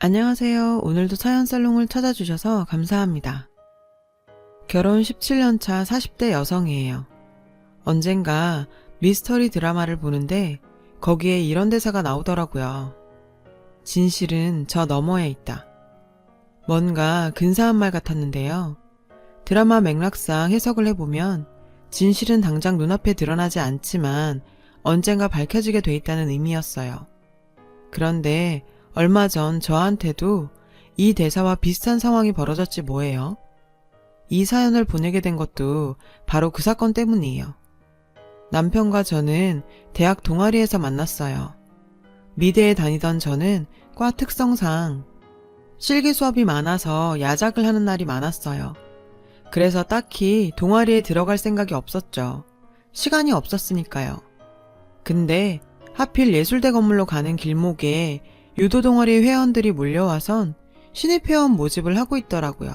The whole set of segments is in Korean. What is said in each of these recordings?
안녕하세요. 오늘도 사연살롱을 찾아주셔서 감사합니다. 결혼 17년 차 40대 여성이에요. 언젠가 미스터리 드라마를 보는데 거기에 이런 대사가 나오더라고요. 진실은 저 너머에 있다. 뭔가 근사한 말 같았는데요. 드라마 맥락상 해석을 해보면 진실은 당장 눈앞에 드러나지 않지만 언젠가 밝혀지게 돼 있다는 의미였어요. 그런데 얼마 전 저한테도 이 대사와 비슷한 상황이 벌어졌지 뭐예요. 이 사연을 보내게 된 것도 바로 그 사건 때문이에요. 남편과 저는 대학 동아리에서 만났어요. 미대에 다니던 저는 과 특성상 실기 수업이 많아서 야작을 하는 날이 많았어요. 그래서 딱히 동아리에 들어갈 생각이 없었죠. 시간이 없었으니까요. 근데 하필 예술대 건물로 가는 길목에 유도 동아리 회원들이 몰려와선 신입회원 모집을 하고 있더라고요.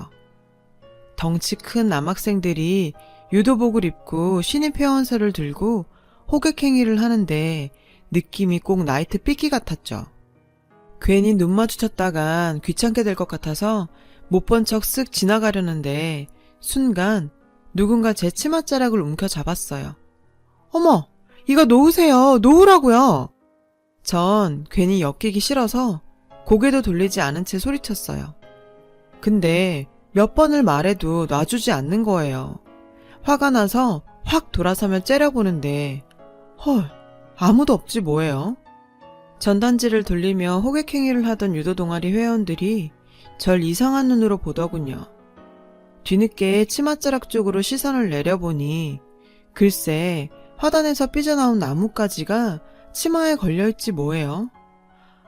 덩치 큰 남학생들이 유도복을 입고 신입회원서를 들고 호객행위를 하는데 느낌이 꼭 나이트 삐끼 같았죠. 괜히 눈 마주쳤다간 귀찮게 될 것 같아서 못 본 척 쓱 지나가려는데 순간 누군가 제 치맛자락을 움켜잡았어요. 어머! 이거 놓으세요! 놓으라고요! 전 괜히 엮이기 싫어서 고개도 돌리지 않은 채 소리쳤어요. 근데 몇 번을 말해도 놔주지 않는 거예요. 화가 나서 확 돌아서며 째려보는데 헐, 아무도 없지 뭐예요? 전단지를 돌리며 호객행위를 하던 유도 동아리 회원들이 절 이상한 눈으로 보더군요. 뒤늦게 치맛자락 쪽으로 시선을 내려보니 글쎄 화단에서 삐져나온 나뭇가지가 치마에 걸려있지 뭐예요?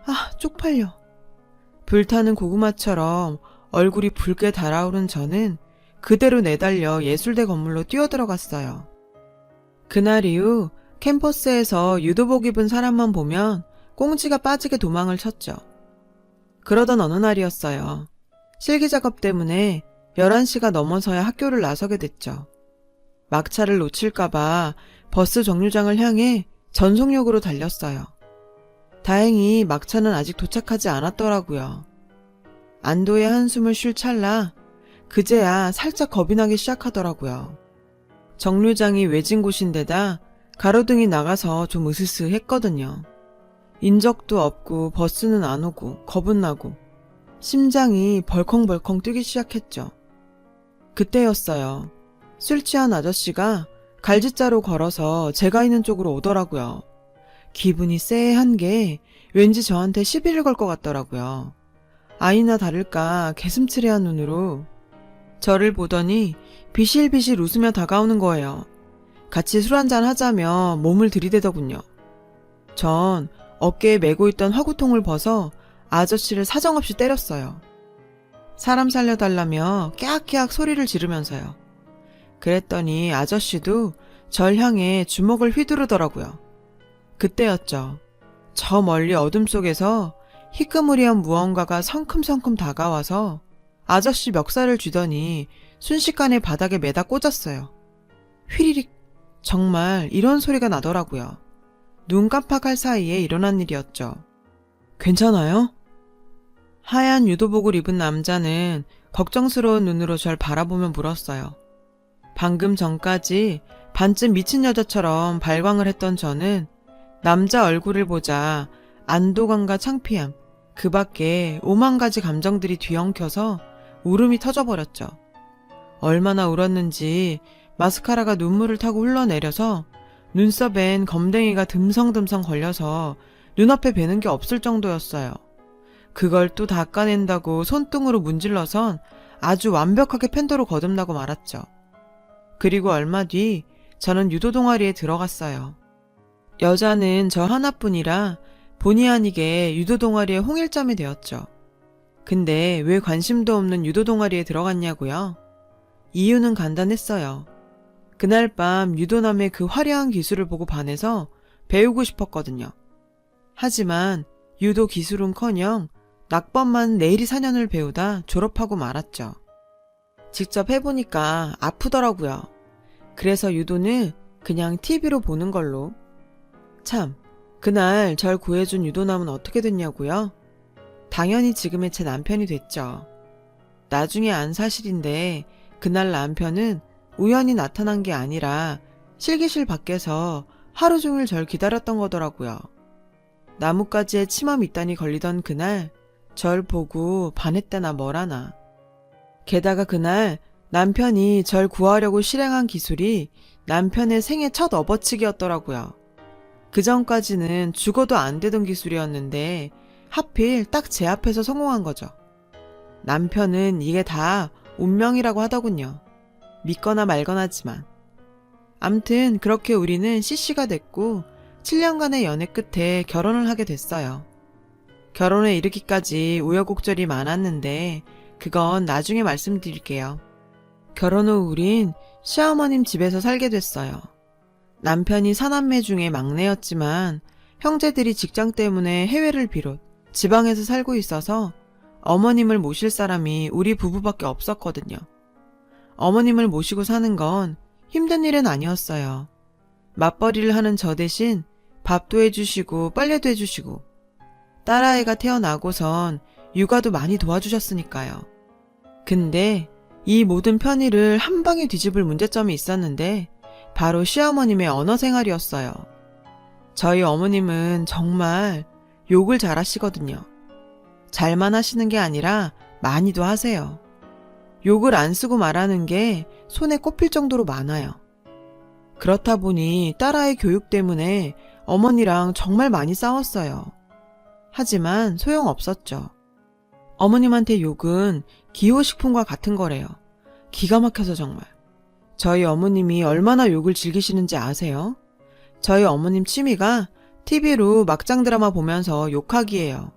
아, 쪽팔려. 불타는 고구마처럼 얼굴이 붉게 달아오른 저는 그대로 내달려 예술대 건물로 뛰어들어갔어요. 그날 이후 캠퍼스에서 유도복 입은 사람만 보면 꽁지가 빠지게 도망을 쳤죠. 그러던 어느 날이었어요. 실기 작업 때문에 11시가 넘어서야 학교를 나서게 됐죠. 막차를 놓칠까봐 버스 정류장을 향해 전속력으로 달렸어요. 다행히 막차는 아직 도착하지 않았더라고요. 안도의 한숨을 쉴 찰나 그제야 살짝 겁이 나기 시작하더라고요. 정류장이 외진 곳인데다 가로등이 나가서 좀 으스스했거든요. 인적도 없고 버스는 안 오고 겁은 나고 심장이 벌컹벌컹 뛰기 시작했죠. 그때였어요. 술 취한 아저씨가 갈지자로 걸어서 제가 있는 쪽으로 오더라고요. 기분이 쎄한 게 왠지 저한테 시비를 걸 것 같더라고요. 아니나 다를까 개슴츠레한 눈으로 저를 보더니 비실비실 웃으며 다가오는 거예요. 같이 술 한잔 하자며 몸을 들이대더군요. 전 어깨에 메고 있던 화구통을 벗어 아저씨를 사정없이 때렸어요. 사람 살려달라며 깨악깨악 소리를 지르면서요. 그랬더니 아저씨도 절 향해 주먹을 휘두르더라고요. 그때였죠. 저 멀리 어둠 속에서 희끄무리한 무언가가 성큼성큼 다가와서 아저씨 멱살을 쥐더니 순식간에 바닥에 매다 꽂았어요. 휘리릭. 정말 이런 소리가 나더라고요. 눈 깜빡할 사이에 일어난 일이었죠. 괜찮아요? 하얀 유도복을 입은 남자는 걱정스러운 눈으로 절 바라보며 물었어요. 방금 전까지 반쯤 미친 여자처럼 발광을 했던 저는 남자 얼굴을 보자 안도감과 창피함, 그 밖에 오만 가지 감정들이 뒤엉켜서 울음이 터져버렸죠. 얼마나 울었는지 마스카라가 눈물을 타고 흘러내려서 눈썹엔 검댕이가 듬성듬성 걸려서 눈앞에 뵈는 게 없을 정도였어요. 그걸 또 닦아낸다고 손등으로 문질러선 아주 완벽하게 팬더로 거듭나고 말았죠. 그리고 얼마 뒤 저는 유도 동아리에 들어갔어요. 여자는 저 하나뿐이라 본의 아니게 유도 동아리의 홍일점이 되었죠. 근데 왜 관심도 없는 유도 동아리에 들어갔냐고요? 이유는 간단했어요. 그날 밤 유도남의 그 화려한 기술을 보고 반해서 배우고 싶었거든요. 하지만 유도 기술은커녕 낙법만 내일이 4년을 배우다 졸업하고 말았죠. 직접 해보니까 아프더라고요. 그래서 유도는 그냥 TV로 보는 걸로. 참, 그날 절 구해준 유도남은 어떻게 됐냐고요? 당연히 지금의 제 남편이 됐죠. 나중에 안 사실인데 그날 남편은 우연히 나타난 게 아니라 실기실 밖에서 하루 종일 절 기다렸던 거더라고요. 나뭇가지에 치마 밑단이 걸리던 그날 절 보고 반했대나 뭐라나. 게다가 그날 남편이 절 구하려고 실행한 기술이 남편의 생애 첫 업어치기였더라고요. 그 전까지는 죽어도 안 되던 기술이었는데 하필 딱 제 앞에서 성공한 거죠. 남편은 이게 다 운명이라고 하더군요. 믿거나 말거나지만. 암튼 그렇게 우리는 CC가 됐고 7년간의 연애 끝에 결혼을 하게 됐어요. 결혼에 이르기까지 우여곡절이 많았는데 그건 나중에 말씀드릴게요. 결혼 후 우린 시어머님 집에서 살게 됐어요. 남편이 사남매 중에 막내였지만 형제들이 직장 때문에 해외를 비롯 지방에서 살고 있어서 어머님을 모실 사람이 우리 부부밖에 없었거든요. 어머님을 모시고 사는 건 힘든 일은 아니었어요. 맞벌이를 하는 저 대신 밥도 해주시고 빨래도 해주시고 딸아이가 태어나고선 육아도 많이 도와주셨으니까요. 근데 이 모든 편의를 한 방에 뒤집을 문제점이 있었는데 바로 시어머님의 언어 생활이었어요. 저희 어머님은 정말 욕을 잘하시거든요. 잘만 하시는 게 아니라 많이도 하세요. 욕을 안 쓰고 말하는 게 손에 꼽힐 정도로 많아요. 그렇다 보니 딸아이 교육 때문에 어머니랑 정말 많이 싸웠어요. 하지만 소용없었죠. 어머님한테 욕은 기호식품과 같은 거래요. 기가 막혀서 정말. 저희 어머님이 얼마나 욕을 즐기시는지 아세요? 저희 어머님 취미가 TV로 막장 드라마 보면서 욕하기예요.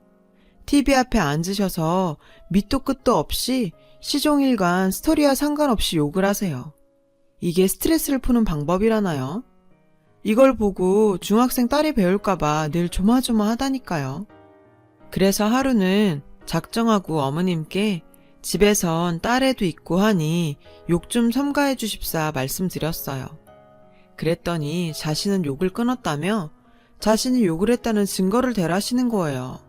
TV 앞에 앉으셔서 밑도 끝도 없이 시종일관 스토리와 상관없이 욕을 하세요. 이게 스트레스를 푸는 방법이라나요? 이걸 보고 중학생 딸이 배울까봐 늘 조마조마하다니까요. 그래서 하루는 작정하고 어머님께 집에선 딸애도 있고 하니 욕 좀 삼가해 주십사 말씀드렸어요. 그랬더니 자신은 욕을 끊었다며 자신이 욕을 했다는 증거를 대라시는 거예요.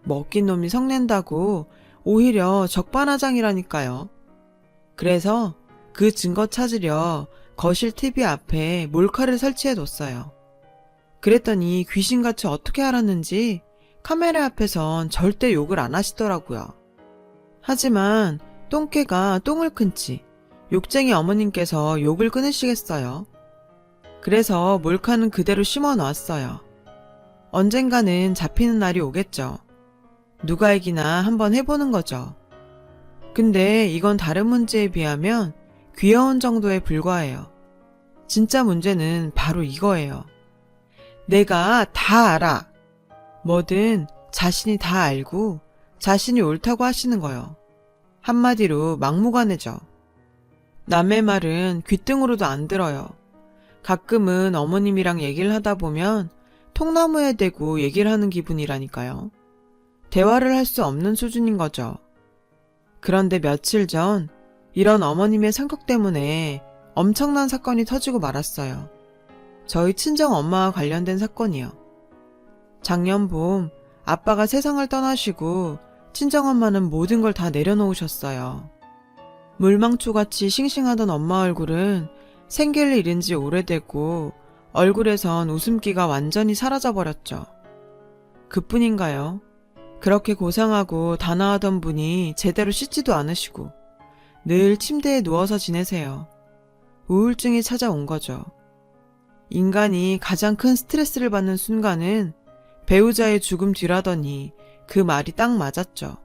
먹긴 놈이 성낸다고 오히려 적반하장이라니까요. 그래서 그 증거 찾으려 거실 TV 앞에 몰카를 설치해 뒀어요. 그랬더니 귀신같이 어떻게 알았는지 카메라 앞에선 절대 욕을 안 하시더라고요. 하지만 똥개가 똥을 큰지 욕쟁이 어머님께서 욕을 끊으시겠어요. 그래서 몰카는 그대로 심어 놨어요. 언젠가는 잡히는 날이 오겠죠. 누가 이기나 한번 해보는 거죠. 근데 이건 다른 문제에 비하면 귀여운 정도에 불과해요. 진짜 문제는 바로 이거예요. 내가 다 알아. 뭐든 자신이 다 알고 자신이 옳다고 하시는 거요. 한마디로 막무가내죠. 남의 말은 귓등으로도 안 들어요. 가끔은 어머님이랑 얘기를 하다 보면 통나무에 대고 얘기를 하는 기분이라니까요. 대화를 할 수 없는 수준인 거죠. 그런데 며칠 전 이런 어머님의 성격 때문에 엄청난 사건이 터지고 말았어요. 저희 친정 엄마와 관련된 사건이요. 작년 봄 아빠가 세상을 떠나시고 친정엄마는 모든 걸 다 내려놓으셨어요. 물망초같이 싱싱하던 엄마 얼굴은 생계를 잃은 지 오래되고 얼굴에선 웃음기가 완전히 사라져버렸죠. 그뿐인가요? 그렇게 고상하고 단아하던 분이 제대로 씻지도 않으시고 늘 침대에 누워서 지내세요. 우울증이 찾아온 거죠. 인간이 가장 큰 스트레스를 받는 순간은 배우자의 죽음 뒤라더니 그 말이 딱 맞았죠.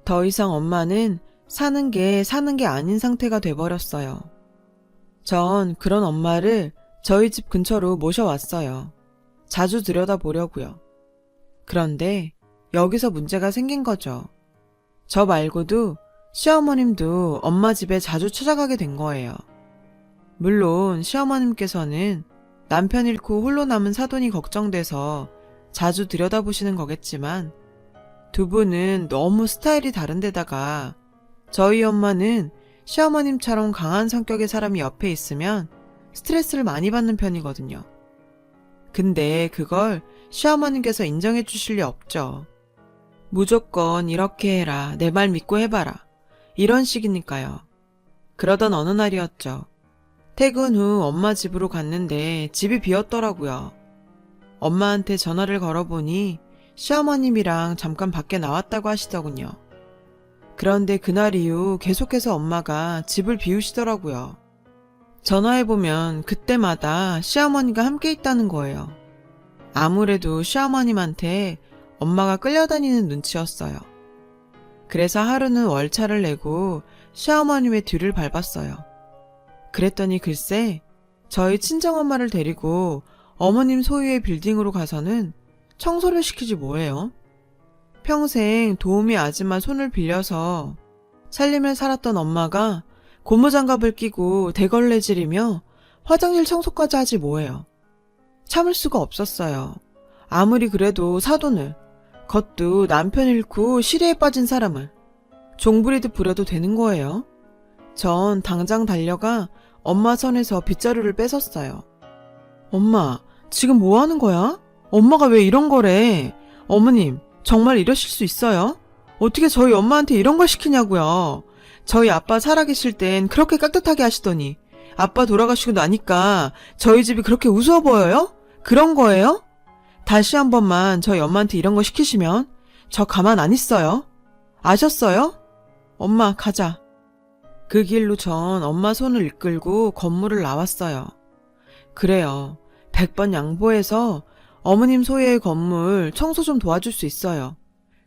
더 이상 엄마는 사는 게 아닌 상태가 돼버렸어요. 전 그런 엄마를 저희 집 근처로 모셔왔어요. 자주 들여다보려고요. 그런데 여기서 문제가 생긴 거죠. 저 말고도 시어머님도 엄마 집에 자주 찾아가게 된 거예요. 물론 시어머님께서는 남편 잃고 홀로 남은 사돈이 걱정돼서 자주 들여다보시는 거겠지만 두 분은 너무 스타일이 다른데다가 저희 엄마는 시어머님처럼 강한 성격의 사람이 옆에 있으면 스트레스를 많이 받는 편이거든요. 근데 그걸 시어머님께서 인정해 주실 리 없죠. 무조건 이렇게 해라. 내 말 믿고 해봐라. 이런 식이니까요. 그러던 어느 날이었죠. 퇴근 후 엄마 집으로 갔는데 집이 비었더라고요. 엄마한테 전화를 걸어보니 시어머님이랑 잠깐 밖에 나왔다고 하시더군요. 그런데 그날 이후 계속해서 엄마가 집을 비우시더라고요. 전화해보면 그때마다 시어머니가 함께 있다는 거예요. 아무래도 시어머님한테 엄마가 끌려다니는 눈치였어요. 그래서 하루는 월차를 내고 시어머님의 뒤를 밟았어요. 그랬더니 글쎄 저희 친정엄마를 데리고 어머님 소유의 빌딩으로 가서는 청소를 시키지 뭐예요. 평생 도우미 아줌마 손을 빌려서 살림을 살았던 엄마가 고무장갑을 끼고 대걸레질이며 화장실 청소까지 하지 뭐예요. 참을 수가 없었어요. 아무리 그래도 사돈을, 그것도 남편 잃고 시리에 빠진 사람을 종부리듯 부려도 되는 거예요. 전 당장 달려가 엄마 손에서 빗자루를 뺏었어요. 엄마, 지금 뭐 하는 거야? 엄마가 왜 이런 거래? 어머님, 정말 이러실 수 있어요? 어떻게 저희 엄마한테 이런 걸 시키냐고요? 저희 아빠 살아계실 땐 그렇게 깍듯하게 하시더니 아빠 돌아가시고 나니까 저희 집이 그렇게 우스워 보여요? 그런 거예요? 다시 한 번만 저희 엄마한테 이런 거 시키시면 저 가만 안 있어요. 아셨어요? 엄마, 가자. 그 길로 전 엄마 손을 이끌고 건물을 나왔어요. 그래요. 100번 양보해서 어머님 소유의 건물 청소 좀 도와줄 수 있어요.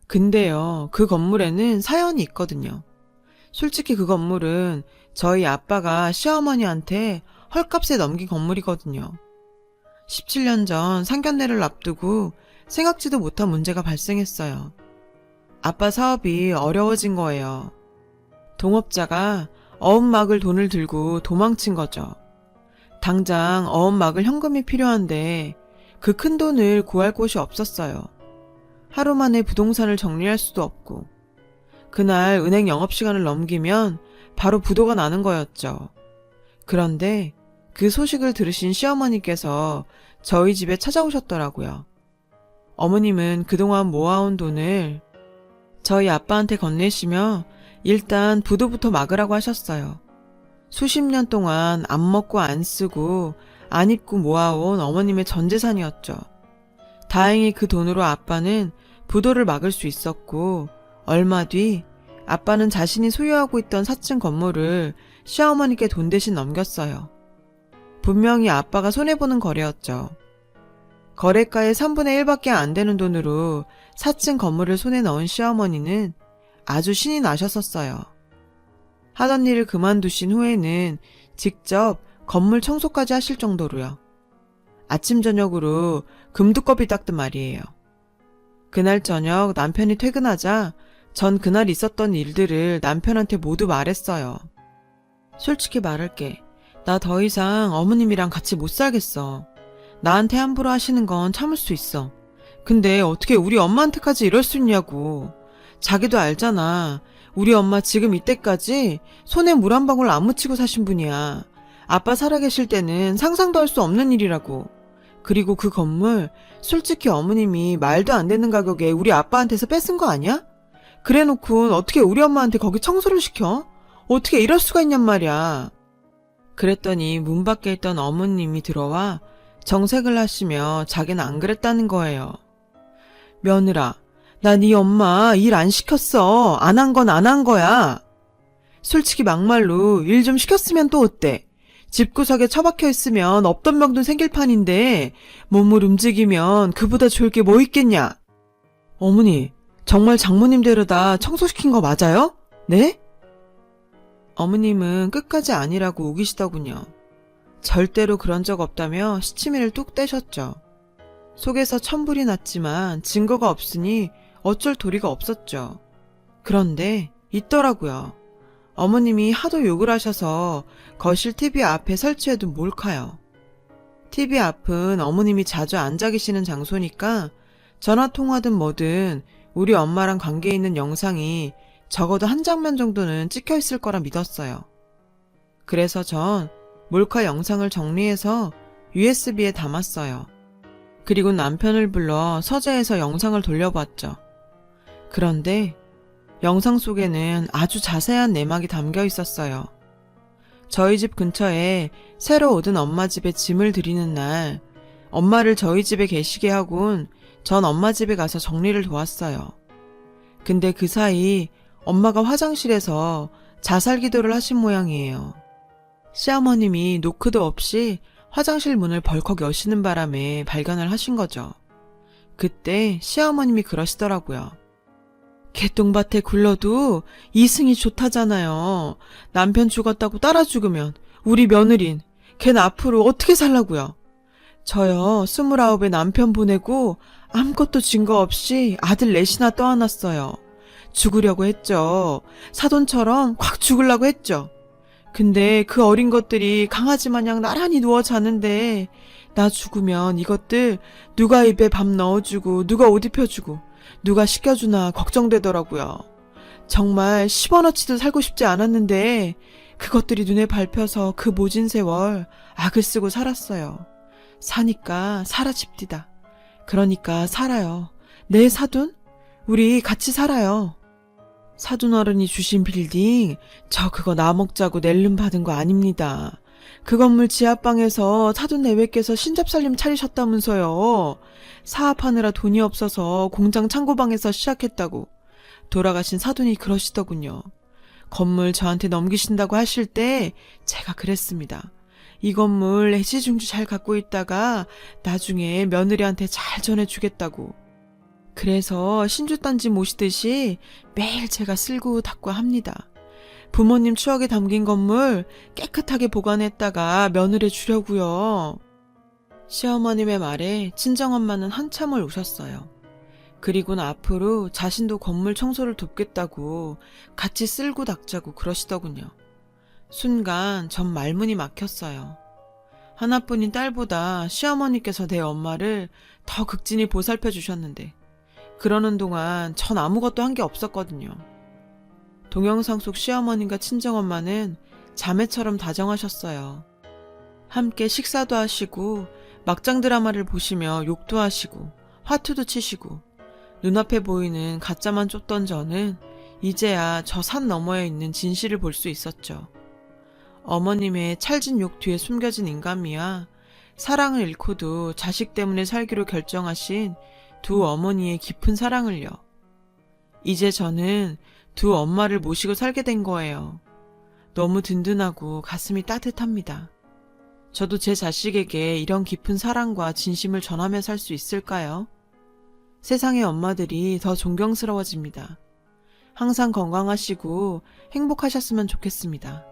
근데요, 그 건물에는 사연이 있거든요. 솔직히 그 건물은 저희 아빠가 시어머니한테 헐값에 넘긴 건물이거든요. 17년 전 상견례를 앞두고 생각지도 못한 문제가 발생했어요. 아빠 사업이 어려워진 거예요. 동업자가 어음막을 돈을 들고 도망친 거죠. 당장 어음막을 현금이 필요한데 그 큰 돈을 구할 곳이 없었어요. 하루 만에 부동산을 정리할 수도 없고 그날 은행 영업시간을 넘기면 바로 부도가 나는 거였죠. 그런데 그 소식을 들으신 시어머니께서 저희 집에 찾아오셨더라고요. 어머님은 그동안 모아온 돈을 저희 아빠한테 건네시며 일단 부도부터 막으라고 하셨어요. 수십 년 동안 안 먹고 안 쓰고 안 입고 모아온 어머님의 전 재산이었죠. 다행히 그 돈으로 아빠는 부도를 막을 수 있었고 얼마 뒤 아빠는 자신이 소유하고 있던 4층 건물을 시어머니께 돈 대신 넘겼어요. 분명히 아빠가 손해보는 거래였죠. 거래가의 3분의 1밖에 안 되는 돈으로 4층 건물을 손에 넣은 시어머니는 아주 신이 나셨었어요. 하던 일을 그만두신 후에는 직접 건물 청소까지 하실 정도로요. 아침 저녁으로 금두꺼비 닦듯 말이에요. 그날 저녁 남편이 퇴근하자 전 그날 있었던 일들을 남편한테 모두 말했어요. 솔직히 말할게. 나 더 이상 어머님이랑 같이 못 살겠어. 나한테 함부로 하시는 건 참을 수 있어. 근데 어떻게 우리 엄마한테까지 이럴 수 있냐고. 자기도 알잖아. 우리 엄마 지금 이때까지 손에 물 한 방울 안 묻히고 사신 분이야. 아빠 살아계실 때는 상상도 할 수 없는 일이라고. 그리고 그 건물 솔직히 어머님이 말도 안 되는 가격에 우리 아빠한테서 뺏은 거 아니야? 그래놓고 어떻게 우리 엄마한테 거기 청소를 시켜? 어떻게 이럴 수가 있냔 말이야. 그랬더니 문 밖에 있던 어머님이 들어와 정색을 하시며 자기는 안 그랬다는 거예요. 며느라, 나 네 엄마 일 안 시켰어. 안 한 건 안 한 거야. 솔직히 막말로 일 좀 시켰으면 또 어때? 집구석에 처박혀 있으면 없던 병도 생길 판인데 몸을 움직이면 그보다 좋을 게 뭐 있겠냐? 어머니, 정말 장모님 데려다 청소시킨 거 맞아요? 네? 어머님은 끝까지 아니라고 우기시더군요. 절대로 그런 적 없다며 시치미를 뚝 떼셨죠. 속에서 천불이 났지만 증거가 없으니 어쩔 도리가 없었죠. 그런데 있더라고요. 어머님이 하도 욕을 하셔서 거실 TV 앞에 설치해둔 몰카요. TV 앞은 어머님이 자주 앉아 계시는 장소니까 전화통화든 뭐든 우리 엄마랑 관계 있는 영상이 적어도 한 장면 정도는 찍혀 있을 거라 믿었어요. 그래서 전 몰카 영상을 정리해서 USB에 담았어요. 그리고 남편을 불러 서재에서 영상을 돌려봤죠. 그런데 영상 속에는 아주 자세한 내막이 담겨 있었어요. 저희 집 근처에 새로 얻은 엄마 집에 짐을 들이는 날, 엄마를 저희 집에 계시게 하곤 전 엄마 집에 가서 정리를 도왔어요. 근데 그 사이 엄마가 화장실에서 자살 기도를 하신 모양이에요. 시어머님이 노크도 없이 화장실 문을 벌컥 여시는 바람에 발견을 하신 거죠. 그때 시어머님이 그러시더라고요. 개똥밭에 굴러도 이승이 좋다잖아요. 남편 죽었다고 따라 죽으면 우리 며느린 걘 앞으로 어떻게 살라고요. 저요 29에 남편 보내고 아무것도 증거 없이 아들 넷이나 떠안았어요. 죽으려고 했죠. 사돈처럼 콱 죽으려고 했죠. 근데 그 어린 것들이 강아지 마냥 나란히 누워 자는데 나 죽으면 이것들 누가 입에 밥 넣어주고 누가 옷 입혀주고 누가 씻겨주나 걱정되더라고요. 정말 10원어치도 살고 싶지 않았는데 그것들이 눈에 밟혀서 그 모진 세월 악을 쓰고 살았어요. 사니까 살아집디다. 그러니까 살아요. 내 사돈? 우리 같이 살아요. 사돈 어른이 주신 빌딩 저 그거 나 먹자고 낼름 받은 거 아닙니다. 그 건물 지하방에서 사돈 내외께서 신잡살림 차리셨다면서요. 사업하느라 돈이 없어서 공장 창고방에서 시작했다고. 돌아가신 사돈이 그러시더군요. 건물 저한테 넘기신다고 하실 때 제가 그랬습니다. 이 건물 애지중지 잘 갖고 있다가 나중에 며느리한테 잘 전해주겠다고. 그래서 신주단지 모시듯이 매일 제가 쓸고 닦고 합니다. 부모님 추억이 담긴 건물 깨끗하게 보관했다가 며느리에 주려고요. 시어머님의 말에 친정엄마는 한참을 우셨어요. 그리고는 앞으로 자신도 건물 청소를 돕겠다고 같이 쓸고 닦자고 그러시더군요. 순간 전 말문이 막혔어요. 하나뿐인 딸보다 시어머니께서 내 엄마를 더 극진히 보살펴 주셨는데 그러는 동안 전 아무것도 한 게 없었거든요. 동영상 속 시어머님과 친정엄마는 자매처럼 다정하셨어요. 함께 식사도 하시고 막장 드라마를 보시며 욕도 하시고 화투도 치시고 눈앞에 보이는 가짜만 쫓던 저는 이제야 저 산 너머에 있는 진실을 볼 수 있었죠. 어머님의 찰진 욕 뒤에 숨겨진 인간미와 사랑을 잃고도 자식 때문에 살기로 결정하신 두 어머니의 깊은 사랑을요. 이제 저는 두 엄마를 모시고 살게 된 거예요. 너무 든든하고 가슴이 따뜻합니다. 저도 제 자식에게 이런 깊은 사랑과 진심을 전하며 살 수 있을까요? 세상의 엄마들이 더 존경스러워집니다. 항상 건강하시고 행복하셨으면 좋겠습니다.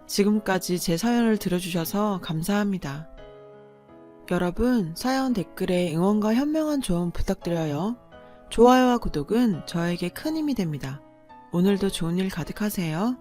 지금까지 제 사연을 들어주셔서 감사합니다. 여러분, 사연 댓글에 응원과 현명한 조언 부탁드려요. 좋아요와 구독은 저에게 큰 힘이 됩니다. 오늘도 좋은 일 가득하세요.